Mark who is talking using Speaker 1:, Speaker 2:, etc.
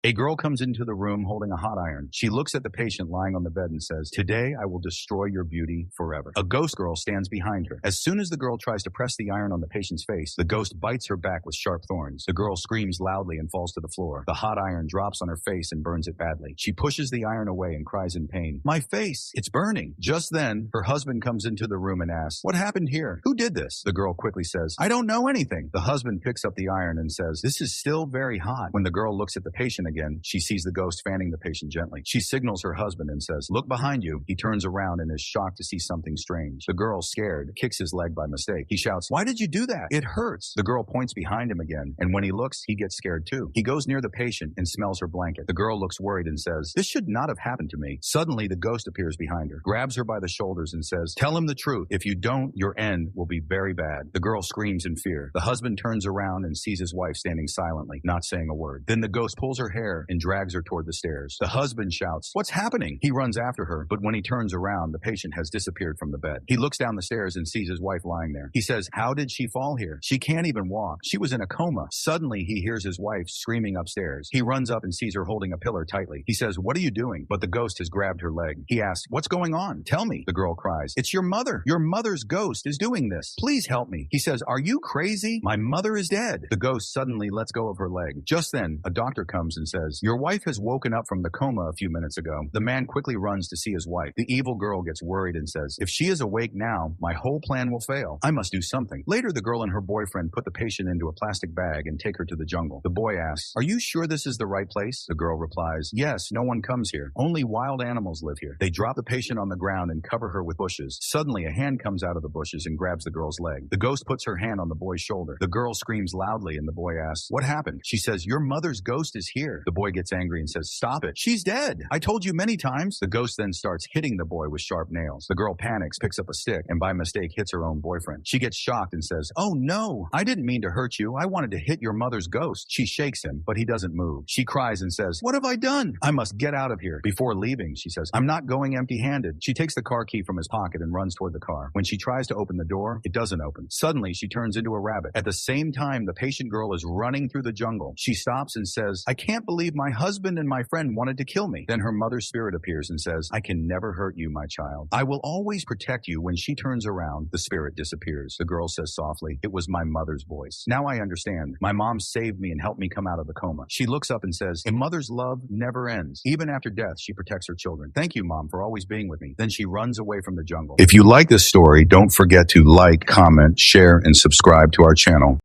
Speaker 1: A girl comes into the room holding a hot iron. She looks at the patient lying on the bed and says, "Today I will destroy your beauty forever." A ghost girl stands behind her. As soon as the girl tries to press the iron on the patient's face, the ghost bites her back with sharp thorns. The girl screams loudly and falls to the floor. The hot iron drops on her face and burns it badly. She pushes the iron away and cries in pain, "My face, it's burning." Just then, her husband comes into the room and asks, "What happened here? Who did this?" The girl quickly says, "I don't know anything." The husband picks up the iron and says, "This is still very hot." When the girl looks at the patient again, she sees the ghost fanning the patient gently. She signals her husband and says, "Look behind you." He turns around and is shocked to see something strange. The girl, scared, kicks his leg by mistake. He shouts, "Why did you do that? It hurts." The girl points behind him again, and when he looks, he gets scared too. He goes near the patient and smells her blanket. The girl looks worried and says, "This should not have happened to me." Suddenly, the ghost appears behind her, grabs her by the shoulders and says, "Tell him the truth. If you don't, your end will be very bad." The girl screams in fear. The husband turns around and sees his wife standing silently, not saying a word. Then the ghost pulls her hair and drags her toward the stairs. The husband shouts, "What's happening?" He runs after her, but when he turns around, the patient has disappeared from the bed. He looks down the stairs and sees his wife lying there. He says, "How did she fall here? She can't even walk. She was in a coma." Suddenly, he hears his wife screaming upstairs. He runs up and sees her holding a pillar tightly. He says, "What are you doing?" But the ghost has grabbed her leg. He asks, "What's going on? Tell me." The girl cries, "It's your mother. Your mother's ghost is doing this. Please help me." He says, "Are you crazy? My mother is dead." The ghost suddenly lets go of her leg. Just then, a doctor comes and says, "Your wife has woken up from the coma a few minutes ago." The man quickly runs to see his wife. The evil girl gets worried and says, "If she is awake now, my whole plan will fail. I must do something." Later, the girl and her boyfriend put the patient into a plastic bag and take her to the jungle. The boy asks, "Are you sure this is the right place?" The girl replies, "Yes, no one comes here. Only wild animals live here." They drop the patient on the ground and cover her with bushes. Suddenly, a hand comes out of the bushes and grabs the girl's leg. The ghost puts her hand on the boy's shoulder. The girl screams loudly and the boy asks, "What happened?" She says, "Your mother's ghost is here." The boy gets angry and says, "Stop it. She's dead. I told you many times." The ghost then starts hitting the boy with sharp nails. The girl panics, picks up a stick, and by mistake hits her own boyfriend. She gets shocked and says, "Oh no, I didn't mean to hurt you. I wanted to hit your mother's ghost." She shakes him, but he doesn't move. She cries and says, "What have I done? I must get out of here." Before leaving, she says, "I'm not going empty-handed." She takes the car key from his pocket and runs toward the car. When she tries to open the door, it doesn't open. Suddenly, she turns into a rabbit. At the same time, the patient girl is running through the jungle. She stops and says, "I can't believe my husband and my friend wanted to kill me." Then her mother's spirit appears and says, "I can never hurt you, my child. I will always protect you." When she turns around, the spirit disappears. The girl says softly, "It was my mother's voice. Now I understand. My mom saved me and helped me come out of the coma." She looks up and says, "A mother's love never ends. Even after death, she protects her children. Thank you, Mom, for always being with me." Then she runs away from the jungle. If you like this story, don't forget to like, comment, share, and subscribe to our channel.